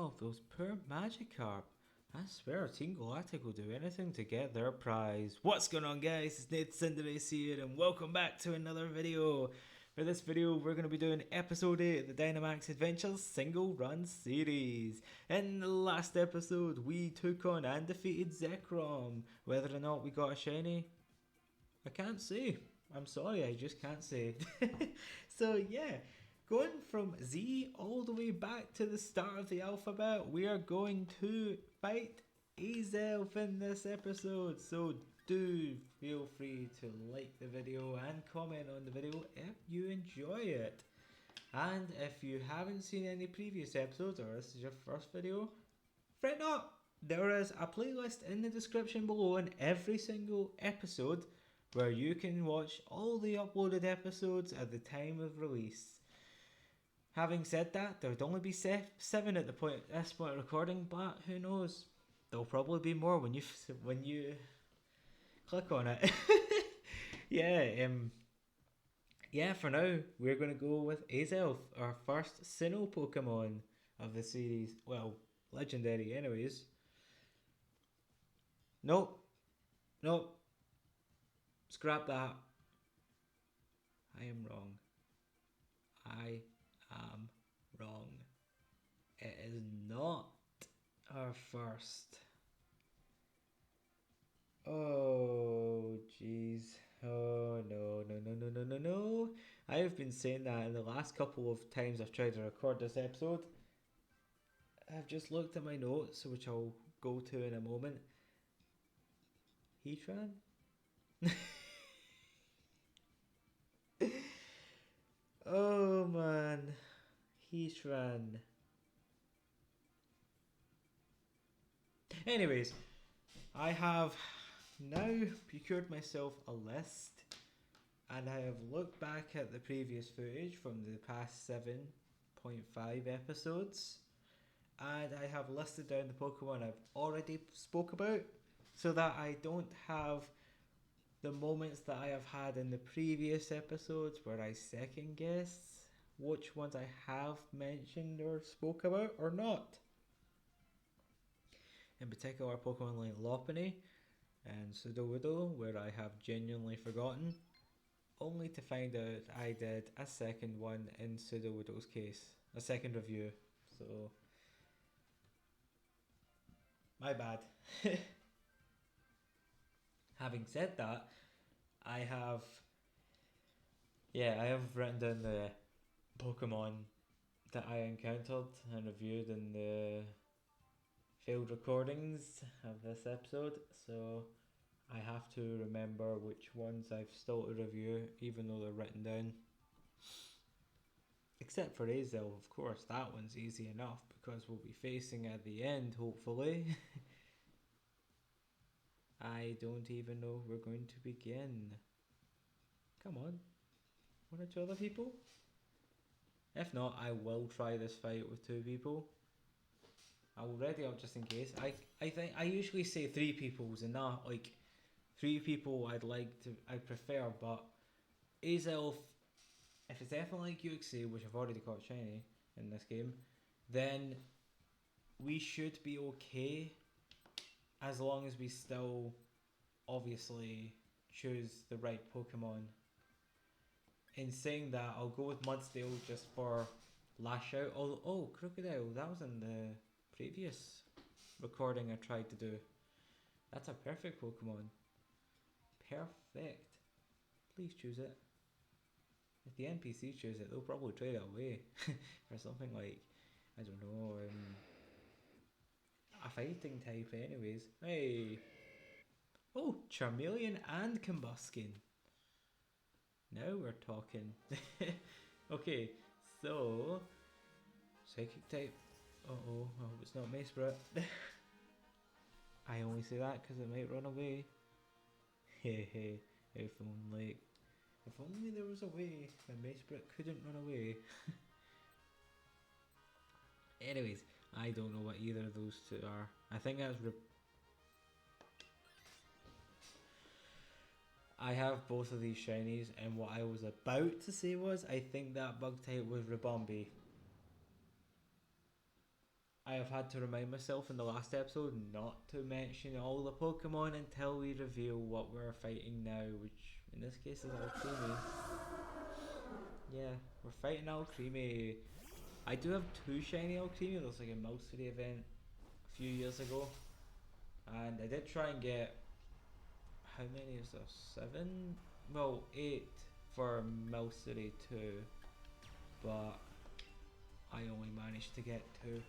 Oh, those poor Magikarp. I swear Team Galactic will do anything to get their prize. What's going on, guys? It's Nate Sereis here and welcome back to another video. For this video we're going to be doing episode 8 of the Dynamax Adventures single run series. In the last episode we took on and defeated Zekrom. Whether or not we got a shiny, I can't say. I'm sorry, I just can't say. So yeah, going from Z all the way back to the start of the alphabet, we are going to fight Azelf in this episode. So do feel free to like the video and comment on the video if you enjoy it. And if you haven't seen any previous episodes or this is your first video, fret not. There is a playlist in the description below in every single episode where you can watch all the uploaded episodes at the time of release. Having said that, there would only be 7 at this point of recording, but who knows? There'll probably be more when you click on it. Yeah, for now we're going to go with Azelf, our first Sinnoh Pokemon of the series. Well, legendary anyways. Nope. Scrap that. I am wrong. It is not our first. Oh jeez. Oh no. I have been saying that in the last couple of times I've tried to record this episode. I've just looked at my notes, which I'll go to in a moment. Heatran? Oh man, Heatran. Anyways, I have now procured myself a list and I have looked back at the previous footage from the past 7.5 episodes and I have listed down the Pokemon I've already spoke about so that I don't have the moments that I have had in the previous episodes where I second guess which ones I have mentioned or spoke about or not. In particular, Pokemon like Lopunny and Sudowoodo, where I have genuinely forgotten, only to find out I did a second one in Sudowoodo's case, a second review, so my bad. Having said that, I have written down the Pokemon that I encountered and reviewed in the failed recordings of this episode, so I have to remember which ones I've still to review even though they're written down. Except for Azelf, of course, that one's easy enough because we'll be facing at the end, hopefully. I don't even know we're going to begin. Come on. One or two other people? If not, I will try this fight with 2 people. I will ready up just in case. I think I usually say 3 people's enough. Like 3 people I'd prefer, but Azelf, if it's anything like UXA, which I've already got shiny in this game, then we should be okay. As long as we still obviously choose the right Pokemon. In saying that, I'll go with Mudsdale just for Lash Out. Oh, Crocodile, that was in the previous recording I tried to do. That's a perfect Pokemon. Perfect. Please choose it. If the NPC choose it, they'll probably trade it away for something like, I don't know, a fighting type anyways. Hey! Oh, Charmeleon and Combuskin. Now we're talking. Okay, so Psychic type. Uh-oh, I hope it's not Mace Brit. I only say that because it might run away. Hey, if only there was a way that Mace Brit couldn't run away. Anyways, I don't know what either of those 2 are. I think that's I have both of these shinies, and what I was about to say was I think that bug type was Ribombee. I have had to remind myself in the last episode not to mention all the Pokemon until we reveal what we're fighting now, which in this case is Altamore. Yeah, we're fighting Altamore. I do have 2 shiny Altamore. There's like a Mouse City event a few years ago, and I did try and get, how many is there? 7? Well, 8 for Mouse City 2, but I only managed to get 2.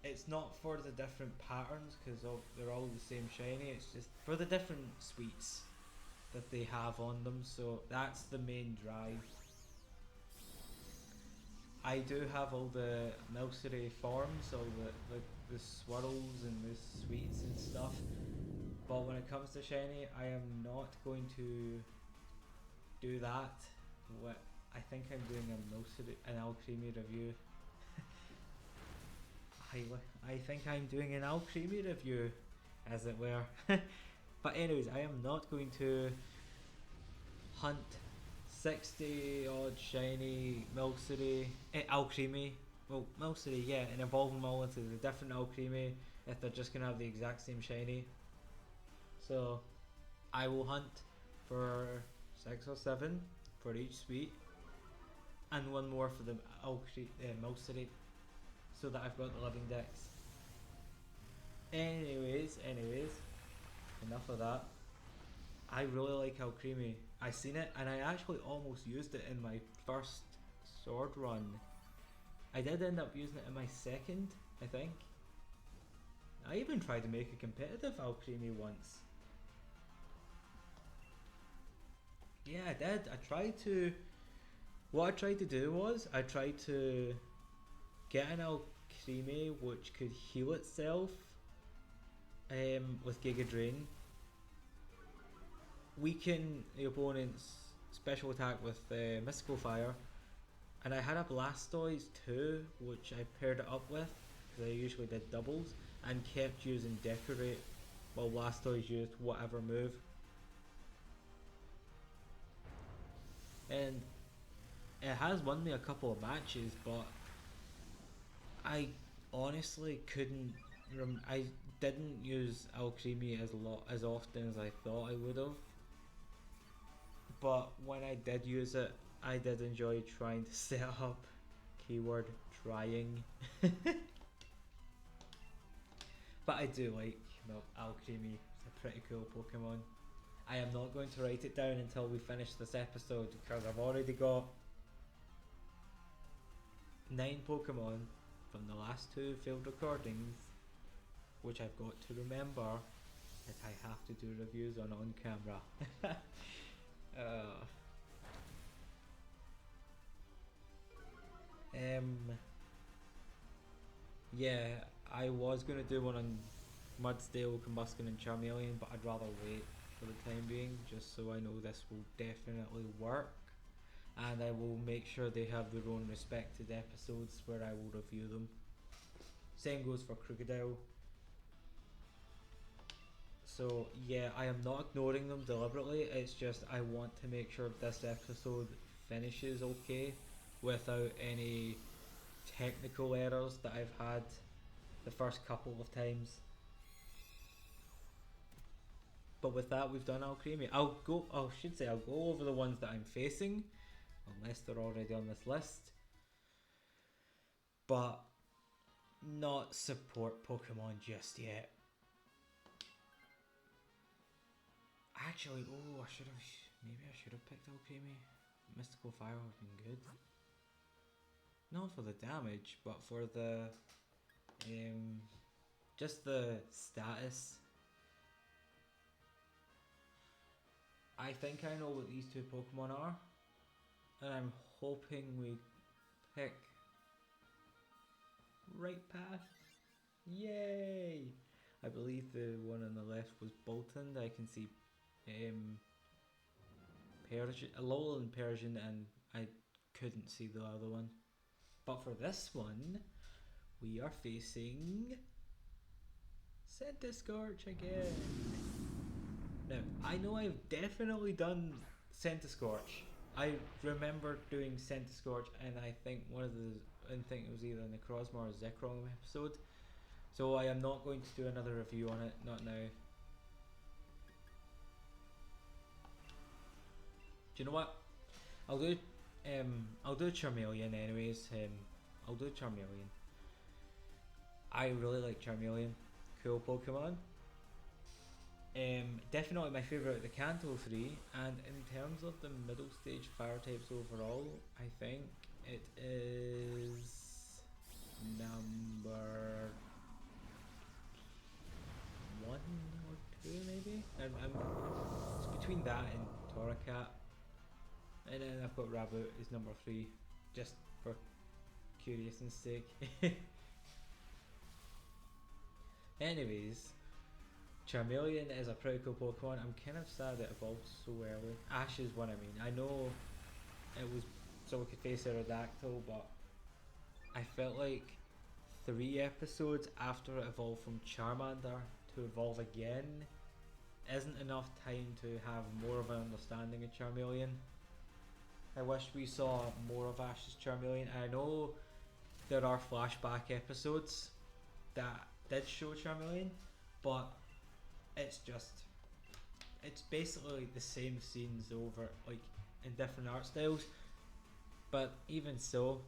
It's not for the different patterns because they're all the same shiny, it's just for the different sweets that they have on them, so that's the main drive. I do have all the Milcery forms, all the swirls and the sweets and stuff, but when it comes to shiny, I am not going to do that. What I think I'm doing an Alcremie review. I think I'm doing an Alcremie review, as it were. But anyways, I am not going to hunt 60 odd shiny Milcery, Alcremie. Well, Milcery, yeah, and evolve them all into the different Alcremie if they're just gonna have the exact same shiny. So I will hunt for 6 or 7 for each suite, and 1 more for the Milcery, so that I've got the living dex. Anyways, enough of that. I really like Alcremie. I seen it and I actually almost used it in my first sword run. I did end up using it in my second, I think. I even tried to make a competitive Alcremie once. Yeah, I did. What I tried to do was, I tried to get an Alcremie which could heal itself with Giga Drain, weaken the opponent's special attack with Mystical Fire, and I had a Blastoise too, which I paired it up with, because I usually did doubles, and kept using Decorate while Blastoise used whatever move. And it has won me a couple of matches, but I honestly couldn't. I didn't use Alcremie as often as I thought I would have. But when I did use it, I did enjoy trying to set up. Keyword trying. But I do like Alcremie. It's a pretty cool Pokemon. I am not going to write it down until we finish this episode, because I've already got 9 Pokemon from the last 2 failed recordings, which I've got to remember that I have to do reviews on camera. Yeah, I was going to do one on Mudsdale, Combuskin and Charmeleon, but I'd rather wait for the time being, just so I know this will definitely work, and I will make sure they have their own respected episodes where I will review them. Same goes for Crocodile. So yeah, I am not ignoring them deliberately, it's just I want to make sure this episode finishes okay without any technical errors that I've had the first couple of times. But with that, we've done Alcremie. I'll go over the ones that I'm facing, unless they're already on this list, but not support Pokemon just yet. Actually, maybe I should have picked Alcremie. Mystical Fire would have been good. Not for the damage, but for the just the status. I think I know what these 2 Pokemon are, and I'm hoping we pick right path. Yay! I believe the one on the left was Bolton. I can see Persian, Alolan Persian, and I couldn't see the other one. But for this one, we are facing Centiskorch again. Now, I know I've definitely done Centiskorch. I remember doing Centiskorch, and I think one of the and think it was either in the Crosmore or Zekrom episode. So I am not going to do another review on it, not now. Do you know what? I'll do Charmeleon anyways. I'll do Charmeleon. I really like Charmeleon. Cool Pokemon. Definitely my favourite of the Kanto 3, and in terms of the middle stage fire types overall, I think it is number 1 or 2 maybe? It's between that and Torracat. And then I've got Rabbit as number 3, just for curiousness sake. Anyways, Charmeleon is a pretty cool Pokemon. I'm kind of sad it evolved so early. Ash is what I mean. I know it was so we could face Aerodactyl, but I felt like 3 episodes after it evolved from Charmander to evolve again isn't enough time to have more of an understanding of Charmeleon. I wish we saw more of Ash's Charmeleon. I know there are flashback episodes that did show Charmeleon, but it's basically the same scenes over, like, in different art styles. But even so,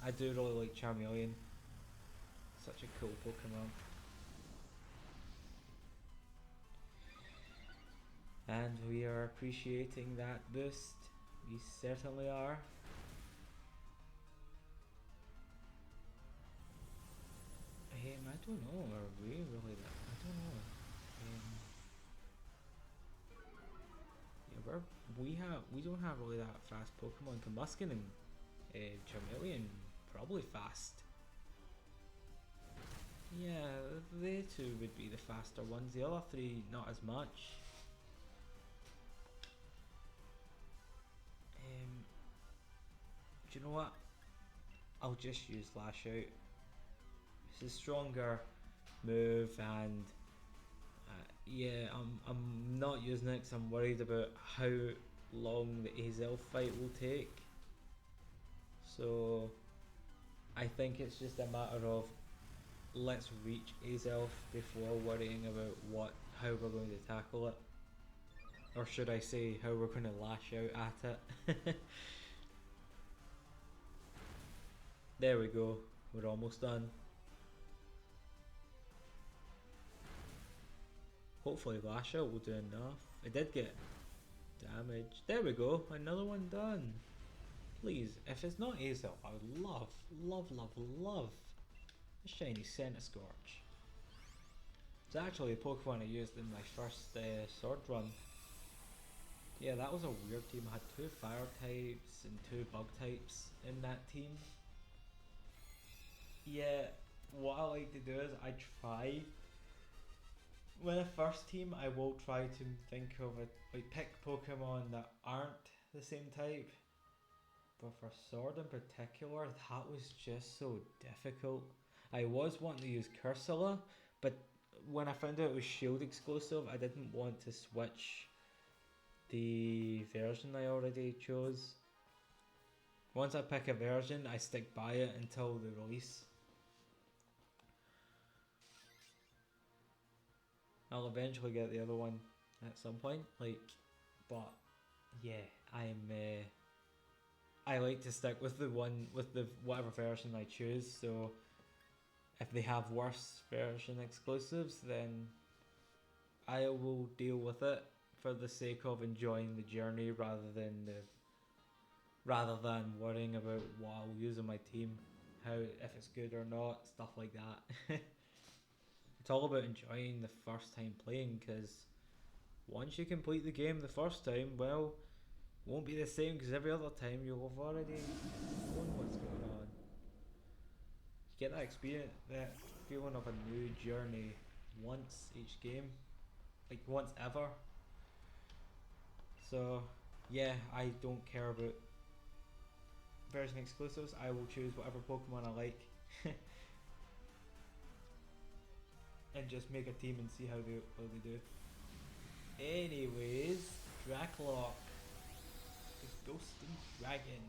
I do really like Charmeleon. Such a cool Pokemon. And we are appreciating that boost. We certainly are. I don't know, are we really that? I don't know. Yeah, we don't have really that fast Pokemon. Combuskin and Charmeleon probably fast. Yeah, they two would be the faster ones. The other 3 not as much. Do you know what? I'll just use Lash Out. It's a stronger move, and yeah, I'm not using it because I'm worried about how long the Azelf fight will take. So I think it's just a matter of let's reach Azelf before worrying about how we're going to tackle it, or should I say how we're going to lash out at it. There we go, we're almost done. Hopefully Lash Out will do enough. It did get damage. There we go, another one done. Please, if it's not Azelf, I would love a shiny Centiskorch. It's actually a Pokemon I used in my first sword run. Yeah, that was a weird team. I had 2 fire types and 2 bug types in that team. Yeah, what I like to do is I try, when I first team, I will try to think of it, like pick Pokemon that aren't the same type. But for Sword in particular, that was just so difficult. I was wanting to use Cursula, but when I found out it was Shield exclusive, I didn't want to switch the version I already chose. Once I pick a version, I stick by it until the release. I'll eventually get the other one at some point, but yeah, I like to stick with the whatever version I choose. So if they have worse version exclusives, then I will deal with it for the sake of enjoying the journey rather than worrying about what I'll use on my team, if it's good or not, stuff like that. It's all about enjoying the first time playing, because once you complete the game the first time, well, it won't be the same, because every other time you'll have already known what's going on. You get that experience, that feeling of a new journey once each game, like once ever. So yeah, I don't care about version exclusives. I will choose whatever Pokemon I like. And just make a team and see how they do. Anyways, Dracloak, the Ghosting Dragon.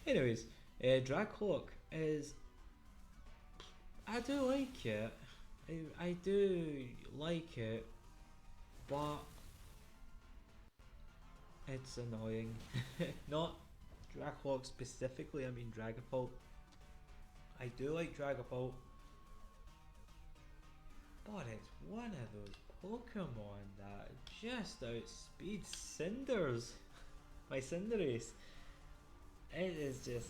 Anyways, Dragcloak is... I do like it. I do like it, but it's annoying. Not Dragcloak specifically, I mean Dragapult. I do like Dragapult, but it's one of those Pokemon that just outspeeds Cinders. My Cinderace. It is just,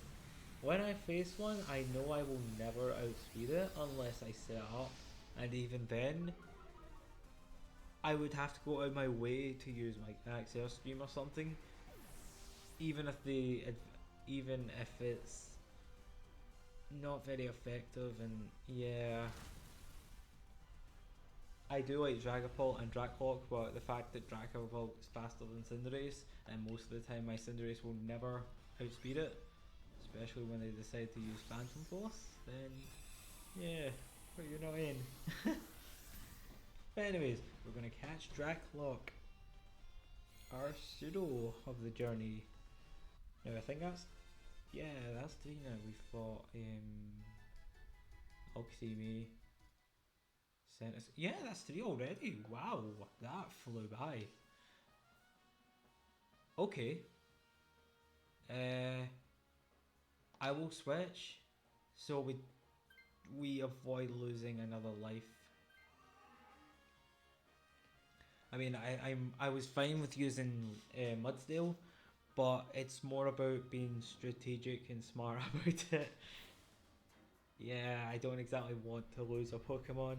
when I face one, I know I will never outspeed it unless I set up, and even then, I would have to go out of my way to use my Axel Stream or something, even if it's not very effective. And yeah, I do like Dragapult and Dracloak, but the fact that Dragapult is faster than Cinderace, and most of the time my Cinderace will never outspeed it, especially when they decide to use Phantom Force, then yeah, but you're not in. But anyways, we're gonna catch Dracloak, our pseudo of the journey. Now I think that's 3 now. We've fought Oxymie, Sentis. Yeah, that's 3 already. Wow, that flew by. Okay. I will switch so we avoid losing another life. I mean, I was fine with using Mudsdale, but it's more about being strategic and smart about it. Yeah, I don't exactly want to lose a Pokemon.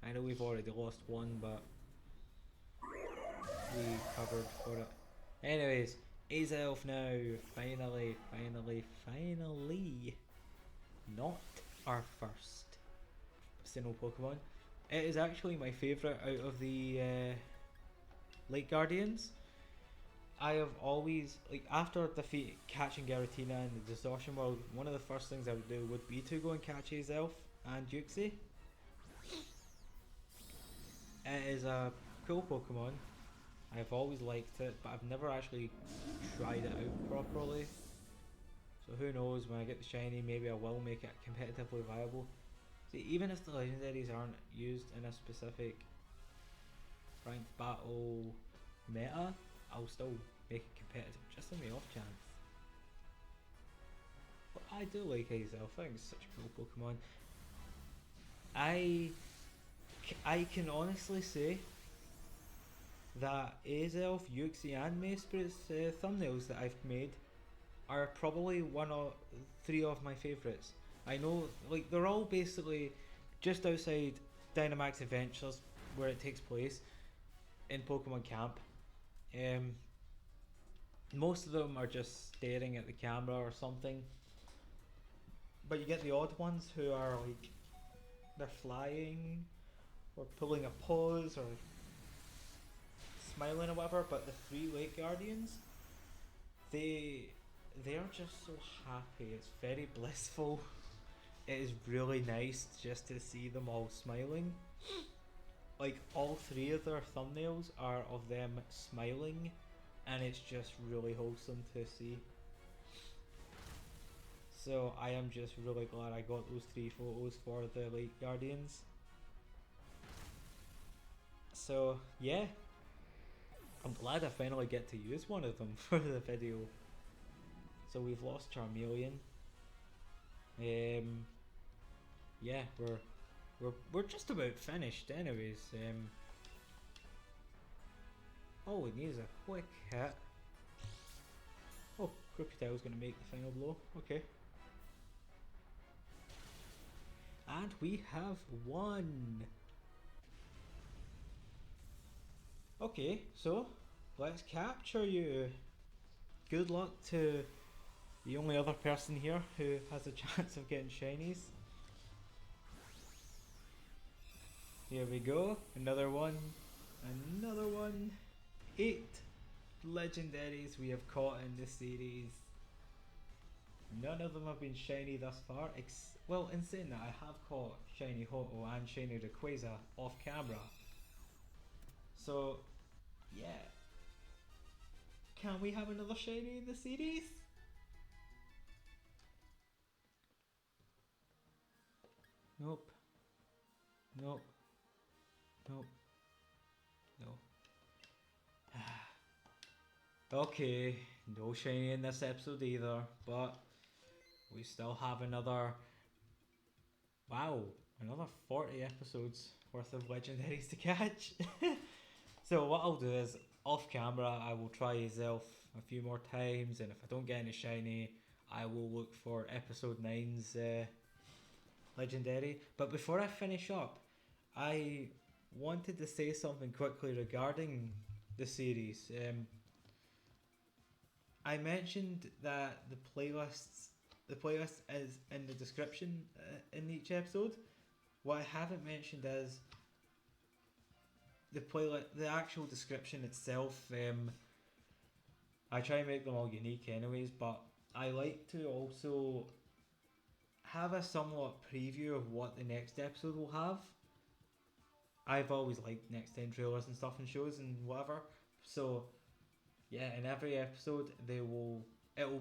I know we've already lost one, but we covered for it. Anyways, Azelf now, finally. Not our first Sinnoh Pokemon. It is actually my favourite out of the Lake Guardians. I have always, like, after catching Giratina in the Distortion World, one of the first things I would do would be to go and catch Azelf and Uxie. It is a cool Pokemon. I've always liked it, but I've never actually tried it out properly. So who knows, when I get the shiny, maybe I will make it competitively viable. See, even if the legendaries aren't used in a specific ranked battle meta, I'll still make it competitive, just on the off chance. But I do like Azelf. I think it's such a cool Pokemon. I can honestly say that Azelf, Uxie and Mace's thumbnails that I've made are probably 3 of my favourites. I know, like, they're all basically just outside Dynamax Adventures, where it takes place, in Pokemon Camp. Most of them are just staring at the camera or something. But you get the odd ones who are like, they're flying, or pulling a pose, or smiling or whatever. But the 3 Lake Guardians, they are just so happy. It's very blissful. It is really nice just to see them all smiling. Like, all 3 of their thumbnails are of them smiling, and it's just really wholesome to see. So I am just really glad I got those 3 photos for the Lake Guardians. So yeah, I'm glad I finally get to use one of them for the video. So we've lost Charmeleon. Yeah, we're just about finished anyways. Oh, it needs a quick hit. Oh, Crocodile's gonna make the final blow. Okay. And we have won. Okay, so let's capture you. Good luck to the only other person here who has a chance of getting shinies. Here we go, another one, 8 legendaries we have caught in this series. None of them have been shiny thus far, well, in saying that, I have caught shiny Ho-Oh and shiny Rayquaza off camera. So, yeah. Can we have another shiny in the series? Nope. Nope. Nope. No. Okay, no shiny in this episode either, but we still have another, wow, another 40 episodes worth of legendaries to catch. So what I'll do is, off camera, I will try Azelf a few more times, and if I don't get any shiny, I will look for episode 9's legendary. But before I finish up, I wanted to say something quickly regarding the series. I mentioned that the playlist is in the description in each episode. What I haven't mentioned is the actual description itself. I try and make them all unique, anyways, but I like to also have a somewhat preview of what the next episode will have. I've always liked next 10 trailers and stuff and shows and whatever. So yeah, in every episode it will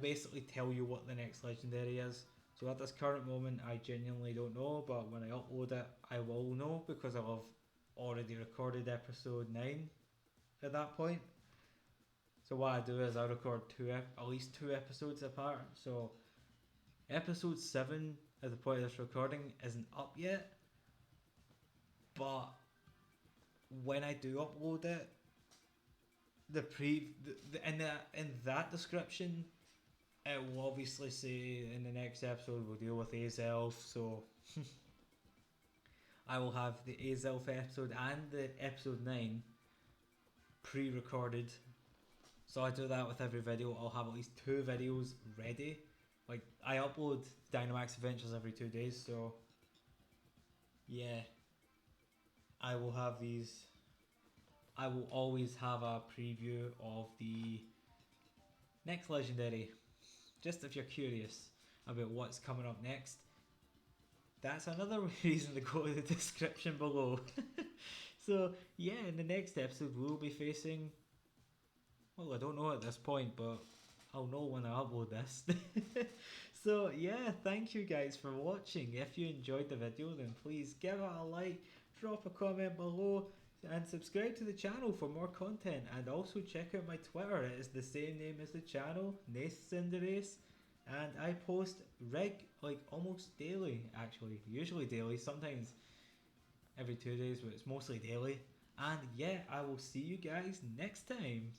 basically tell you what the next legendary is. So at this current moment I genuinely don't know, but when I upload it I will know because I'll have already recorded episode 9 at that point. So what I do is I record at least 2 episodes apart. So episode 7 at the point of this recording isn't up yet, but when I do upload it, in that description, it will obviously say in the next episode we'll deal with Azelf. So I will have the Azelf episode and the episode 9 pre-recorded. So I do that with every video. I'll have at least 2 videos ready. Like, I upload Dynamax Adventures every 2 days, so yeah, I will have these. I will always have a preview of the next legendary, just if you're curious about what's coming up next. That's another reason to go to the description below. So yeah, in the next episode we'll be facing, well, I don't know at this point, but I'll know when I upload this. So yeah, thank you guys for watching. If you enjoyed the video, then please give it a like, drop a comment below, and subscribe to the channel for more content. And also check out my Twitter, it is the same name as the channel, sereis, and I post almost daily, actually, usually daily, sometimes every 2 days, but it's mostly daily. And yeah, I will see you guys next time.